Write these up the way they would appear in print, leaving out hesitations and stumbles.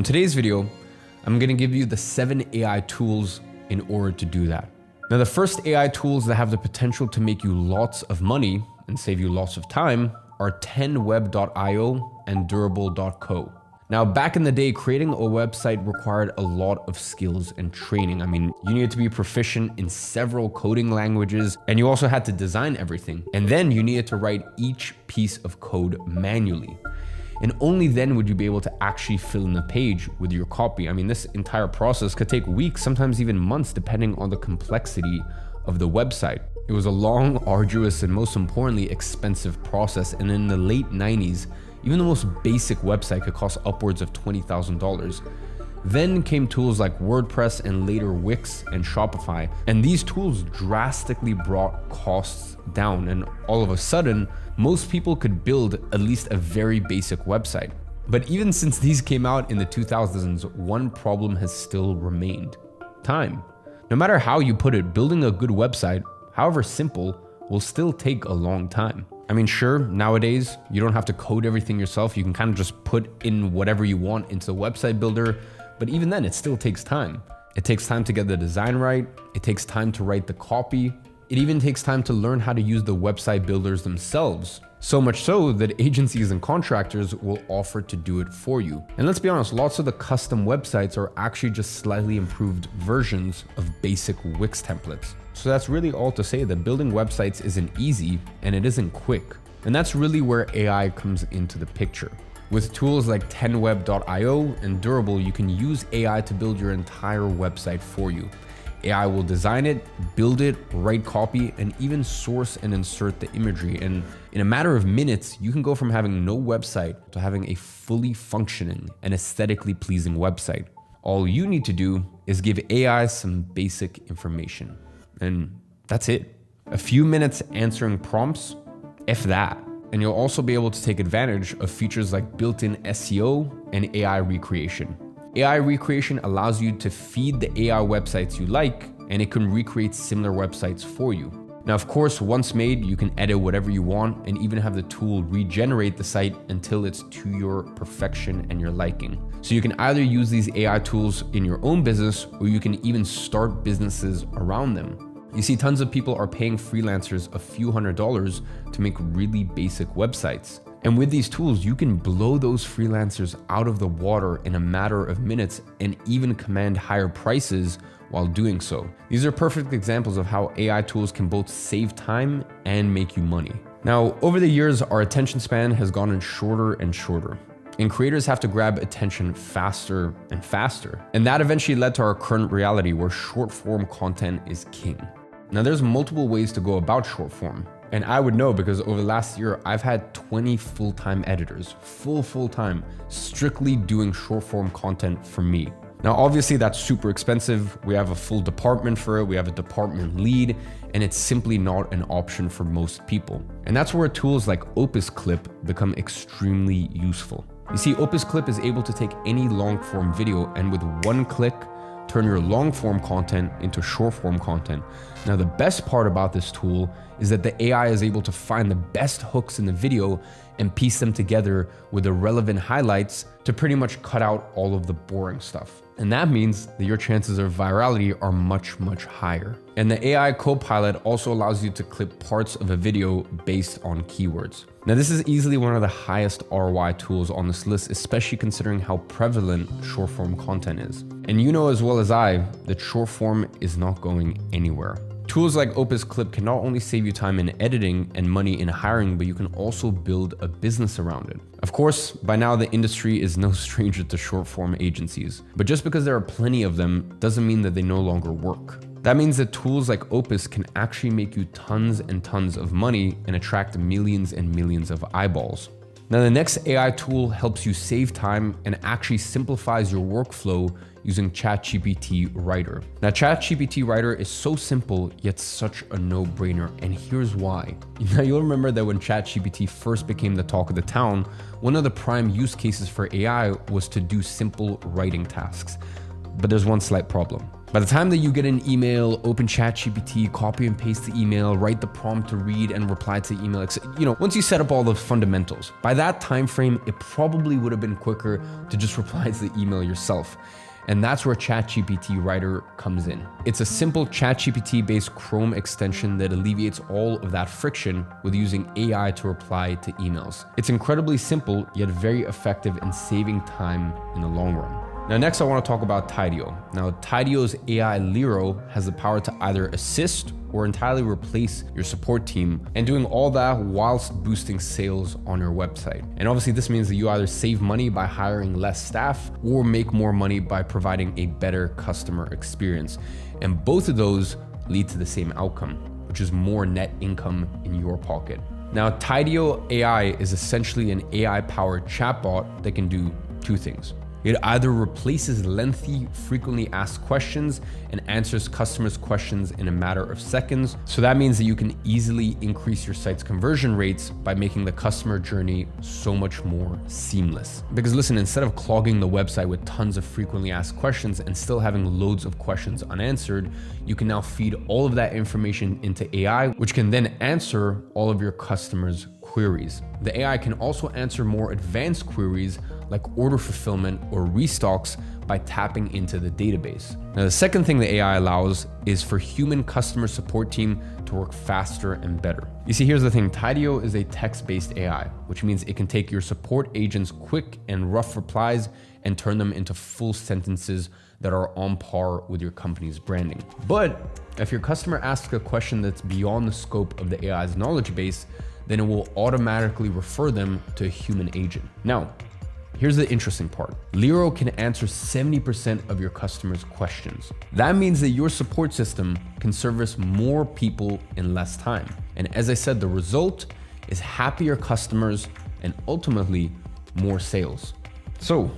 In today's video, I'm gonna give you the 7 AI tools in order to do that. Now, the first AI tools that have the potential to make you lots of money and save you lots of time are 10web.io and durable.co. Now, back in the day, creating a website required a lot of skills and training. I mean, you needed to be proficient in several coding languages, and you also had to design everything. And then you needed to write each piece of code manually. And only then would you be able to actually fill in the page with your copy. I mean, this entire process could take weeks, sometimes even months, depending on the complexity of the website. It was a long, arduous, and most importantly, expensive process. And in the late 90s, even the most basic website could cost upwards of $20,000. Then came tools like WordPress and later Wix and Shopify. And these tools drastically brought costs down. And all of a sudden, most people could build at least a very basic website. But even since these came out in the 2000s, one problem has still remained: time. No matter how you put it, building a good website, however simple, will still take a long time. I mean, sure, nowadays, you don't have to code everything yourself. You can kind of just put in whatever you want into the website builder. But even then, it still takes time. It takes time to get the design right. It takes time to write the copy. It even takes time to learn how to use the website builders themselves. So much so that agencies and contractors will offer to do it for you. And let's be honest, lots of the custom websites are actually just slightly improved versions of basic Wix templates. So that's really all to say that building websites isn't easy and it isn't quick. And that's really where AI comes into the picture. With tools like 10web.io and Durable, you can use AI to build your entire website for you. AI will design it, build it, write copy, and even source and insert the imagery. And in a matter of minutes, you can go from having no website to having a fully functioning and aesthetically pleasing website. All you need to do is give AI some basic information. And that's it. A few minutes answering prompts, if that. And you'll also be able to take advantage of features like built-in SEO and AI recreation. AI recreation allows you to feed the AI websites you like, and it can recreate similar websites for you. Now, of course, once made, you can edit whatever you want and even have the tool regenerate the site until it's to your perfection and your liking. So you can either use these AI tools in your own business, or you can even start businesses around them. You see, tons of people are paying freelancers a few $100s to make really basic websites. And with these tools, you can blow those freelancers out of the water in a matter of minutes and even command higher prices while doing so. These are perfect examples of how AI tools can both save time and make you money. Now, over the years, our attention span has gotten shorter and shorter, and creators have to grab attention faster and faster. And that eventually led to our current reality where short form content is king. Now, there's multiple ways to go about short form. And I would know because over the last year, I've had 20 full-time editors, full-time, strictly doing short form content for me. Now, obviously that's super expensive. We have a full department for it. We have a department lead, and it's simply not an option for most people. And that's where tools like Opus Clip become extremely useful. You see, Opus Clip is able to take any long form video and with one click, turn your long form content into short form content. Now, the best part about this tool is that the AI is able to find the best hooks in the video and piece them together with the relevant highlights to pretty much cut out all of the boring stuff. And that means that your chances of virality are much, much higher. And the AI Copilot also allows you to clip parts of a video based on keywords. Now, this is easily one of the highest ROI tools on this list, especially considering how prevalent short form content is. And you know as well as I that short form is not going anywhere. Tools like Opus Clip can not only save you time in editing and money in hiring, but you can also build a business around it. Of course, by now the industry is no stranger to short form agencies, but just because there are plenty of them doesn't mean that they no longer work. That means that tools like Opus can actually make you tons and tons of money and attract millions and millions of eyeballs. Now, the next AI tool helps you save time and actually simplifies your workflow using ChatGPT Writer. Now, ChatGPT Writer is so simple, yet such a no-brainer, and here's why. Now, you'll remember that when ChatGPT first became the talk of the town, one of the prime use cases for AI was to do simple writing tasks. But there's one slight problem. By the time that you get an email, open ChatGPT, copy and paste the email, write the prompt to read and reply to the email, once you set up all the fundamentals, by that time frame, it probably would have been quicker to just reply to the email yourself. And that's where ChatGPT Writer comes in. It's a simple ChatGPT-based Chrome extension that alleviates all of that friction with using AI to reply to emails. It's incredibly simple, yet very effective in saving time in the long run. Now, next I want to talk about Tidio. Now, Tidio's AI Liro has the power to either assist or entirely replace your support team, and doing all that whilst boosting sales on your website. And obviously this means that you either save money by hiring less staff or make more money by providing a better customer experience. And both of those lead to the same outcome, which is more net income in your pocket. Now, Tidio AI is essentially an AI-powered chatbot that can do two things. It either replaces lengthy, frequently asked questions and answers customers' questions in a matter of seconds. So that means that you can easily increase your site's conversion rates by making the customer journey so much more seamless. Because listen, instead of clogging the website with tons of frequently asked questions and still having loads of questions unanswered, you can now feed all of that information into AI, which can then answer all of your customers' queries. The AI can also answer more advanced queries like order fulfillment or restocks by tapping into the database. Now, the second thing the AI allows is for human customer support team to work faster and better. You see, here's the thing, Tidio is a text-based AI, which means it can take your support agents' quick and rough replies and turn them into full sentences that are on par with your company's branding. But if your customer asks a question that's beyond the scope of the AI's knowledge base, then it will automatically refer them to a human agent. Now, here's the interesting part. Liro can answer 70% of your customers' questions. That means that your support system can service more people in less time. And as I said, the result is happier customers and ultimately more sales. So,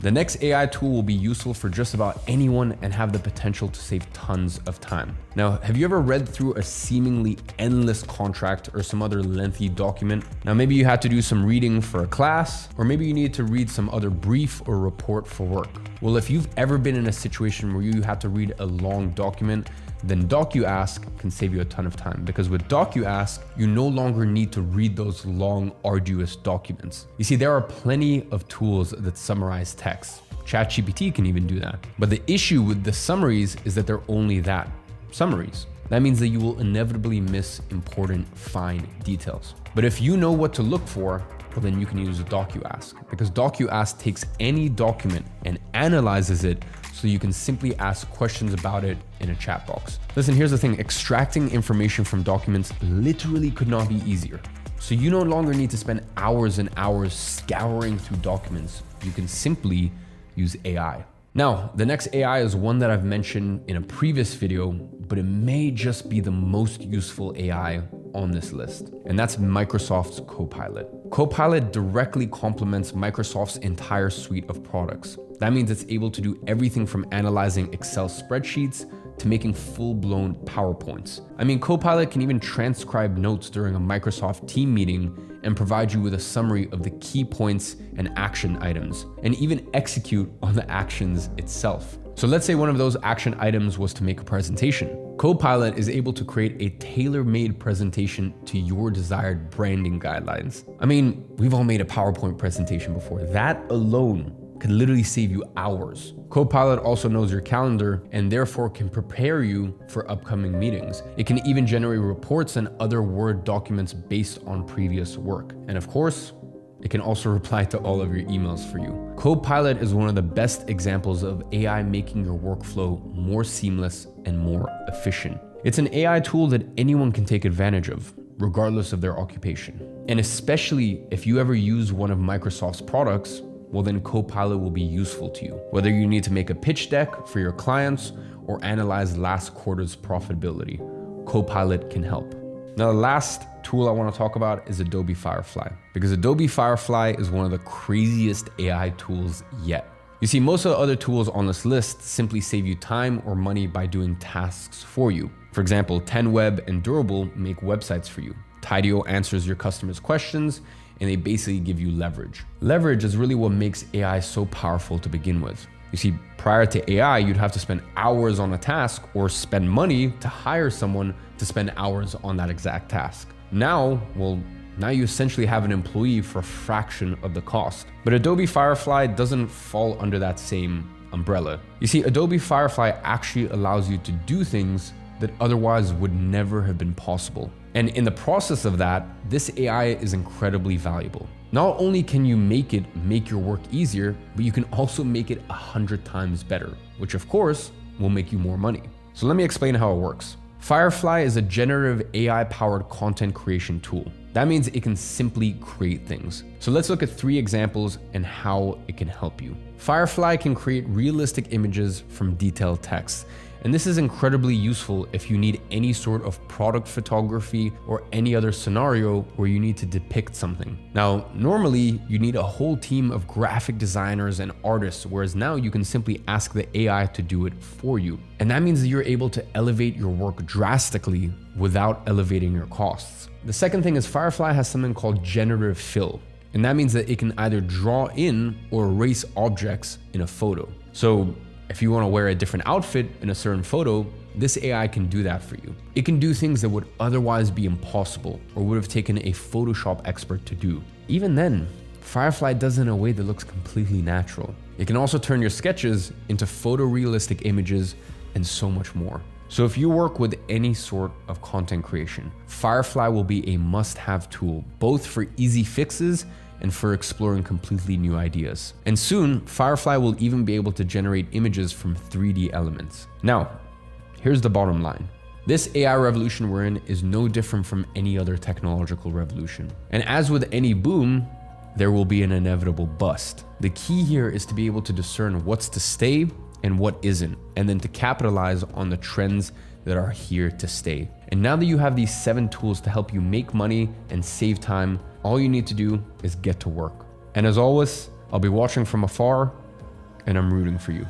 the next AI tool will be useful for just about anyone and have the potential to save tons of time. Now, have you ever read through a seemingly endless contract or some other lengthy document? Now, maybe you had to do some reading for a class, or maybe you need to read some other brief or report for work. Well, if you've ever been in a situation where you have to read a long document, then DocuAsk can save you a ton of time, because with DocuAsk, you no longer need to read those long, arduous documents. You see, there are plenty of tools that summarize text. ChatGPT can even do that. But the issue with the summaries is that they're only that, summaries. That means that you will inevitably miss important, fine details. But if you know what to look for, well, then you can use DocuAsk, because DocuAsk takes any document and analyzes it so you can simply ask questions about it in a chat box. Listen, here's the thing, extracting information from documents literally could not be easier. So you no longer need to spend hours and hours scouring through documents. You can simply use AI. Now, the next AI is one that I've mentioned in a previous video, but it may just be the most useful AI on this list, and that's Microsoft's Copilot. Copilot directly complements Microsoft's entire suite of products. That means it's able to do everything from analyzing Excel spreadsheets to making full-blown PowerPoints. I mean, Copilot can even transcribe notes during a Microsoft team meeting and provide you with a summary of the key points and action items, and even execute on the actions itself. So let's say one of those action items was to make a presentation. Copilot is able to create a tailor-made presentation to your desired branding guidelines. I mean, we've all made a PowerPoint presentation before. That alone could literally save you hours. Copilot also knows your calendar and therefore can prepare you for upcoming meetings. It can even generate reports and other Word documents based on previous work. And of course, it can also reply to all of your emails for you. Copilot is one of the best examples of AI making your workflow more seamless and more efficient. It's an AI tool that anyone can take advantage of, regardless of their occupation. And especially if you ever use one of Microsoft's products, well then Copilot will be useful to you. Whether you need to make a pitch deck for your clients or analyze last quarter's profitability, Copilot can help. Now, the last tool I want to talk about is Adobe Firefly, because Adobe Firefly is one of the craziest AI tools yet. You see, most of the other tools on this list simply save you time or money by doing tasks for you. For example, 10Web and Durable make websites for you. Tidio answers your customers' questions, and they basically give you leverage. Leverage is really what makes AI so powerful to begin with. You see, prior to AI, you'd have to spend hours on a task or spend money to hire someone to spend hours on that exact task. Now you essentially have an employee for a fraction of the cost. But Adobe Firefly doesn't fall under that same umbrella. You see, Adobe Firefly actually allows you to do things that otherwise would never have been possible. And in the process of that, this AI is incredibly valuable. Not only can you make your work easier, but you can also make it 100 times better, which of course will make you more money. So let me explain how it works. Firefly is a generative AI-powered content creation tool. That means it can simply create things. So let's look at 3 examples and how it can help you. Firefly can create realistic images from detailed text. And this is incredibly useful if you need any sort of product photography or any other scenario where you need to depict something. Now, normally you need a whole team of graphic designers and artists, whereas now you can simply ask the AI to do it for you. And that means that you're able to elevate your work drastically without elevating your costs. The second thing is Firefly has something called generative fill. And that means that it can either draw in or erase objects in a photo. So if you want to wear a different outfit in a certain photo, this AI can do that for you. It can do things that would otherwise be impossible or would have taken a Photoshop expert to do. Even then, Firefly does it in a way that looks completely natural. It can also turn your sketches into photorealistic images and so much more. So if you work with any sort of content creation, Firefly will be a must-have tool, both for easy fixes and for exploring completely new ideas. And soon, Firefly will even be able to generate images from 3D elements. Now, here's the bottom line. This AI revolution we're in is no different from any other technological revolution. And as with any boom, there will be an inevitable bust. The key here is to be able to discern what's to stay and what isn't, and then to capitalize on the trends that are here to stay. And now that you have these 7 tools to help you make money and save time, all you need to do is get to work. And as always, I'll be watching from afar, and I'm rooting for you.